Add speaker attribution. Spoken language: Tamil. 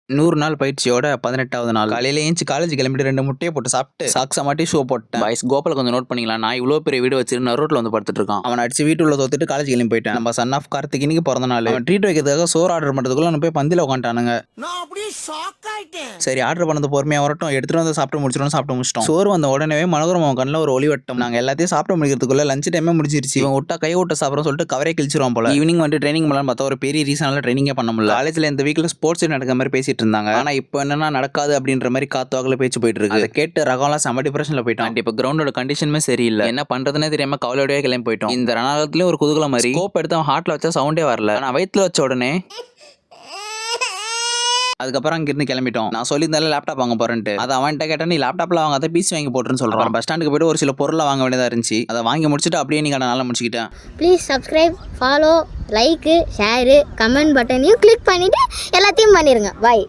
Speaker 1: 100 நாள் பயிற்சியோட 18வது நாள் காலையில ஏஞ்சி காலேஜ் கிளம்பிட்டு 2 முட்டையை போட்டு சாப்பிட்டு சாக்ஸை மாட்டி ஷூ போட்டேன். பாய்ஸ் கோபால கொஞ்சம் நோட் பண்ணிக்கலாம். நான் இவ்வளோ பெரிய வீடு வச்சிருந்து ரோட்ல வந்து படுத்துட்டு இருக்கான். அவன் அடிச்சு வீட்டுள்ள தோத்துட்டு காலேஜ் கிளம்பி போயிட்டான். நம்ம சன் ஆஃப் கார்த்திக் இன்னைக்கு பிறந்த நாள். அவன் ட்ரீட் வைக்கிறதுக்காக சோறு ஆர்டர் பண்றதுக்குள்ள நான் போய் பந்தில உட்காந்துட்டானுங்க. சரி ஆர்டர் பண்ணது பொறுமையா வரட்டும், எடுத்துட்டு வந்து சாப்பிட்டு முடிச்சிட்டோம். சோறு வந்த உடனே மனோகரம் அவன் கண்ணில் ஒரு ஒளி வட்டம். நாங்க எல்லாத்தையும் சாப்பிட்டு முடிக்கிறதுக்குள்ள லஞ்ச் டைமே முடிச்சிருச்சு. இவன் விட்டா கை விட்ட சாப்பிட சொல்லிட்டு கவரே கிழிச்சிருவான் போல. ஈவினிங் வந்து ட்ரைனிங் பண்ணலாம் பார்த்தா ஒரு பெரிய ரீசனால ட்ரைனிங்கே பண்ண முடியல. காலேஜ்ல இந்த வீக்ல ஸ்போர்ட்ஸ் நடக்கிற மாதிரி பேசிட்டு இருந்தாங்க. ஆனா இப்போ என்னன்னா நடக்காது அப்படின்ற மாதிரி காத்துவாக்குல பேச்சு போயிட்டு இருக்கு. அதை கேட்டு ரகம்லாம் செம டிப்ரெஷன்ல போயிட்டான். இப்போ கிரௌண்டோட கண்டிஷனுமே சரியில்லை. என்ன பண்றதுன்னே தெரியாம கவலையோடய கிளம்பி போயிட்டோம். இந்த ரணாலத்திலயும் ஒரு குதூகலம் மாதிரி ஸ்கோப் எடுத்து அவன் ஹார்ட்ல வச்சா சவுண்டே வரல. ஆனா வயிற்றுல வச்ச உடனே அதுக்கப்புறம் அங்கிருந்து கிளம்பிட்டோம். நான் சொல்லியிருந்தாலும் லேப்டாப் வாங்க போறேன்ட்டு. அதை அவன்கிட்ட கேட்டா நீ லேப்டாப்ல வாங்காத பிசி வாங்கி போட்டுருன்னு சொல்றான். பஸ் ஸ்டாண்டுக்கு போயிட்டு ஒரு சில பொருளை வாங்க வேண்டியதா இருந்துச்சு. அதை வாங்கி முடிச்சுட்டு அப்படியே நீங்க நல்லா முடிச்சுக்கிட்டேன்.
Speaker 2: Please subscribe, follow, like, share, comment பட்டனையும் கிளிக் பண்ணிட்டு எல்லாத்தையும் பண்ணிருங்க. பை.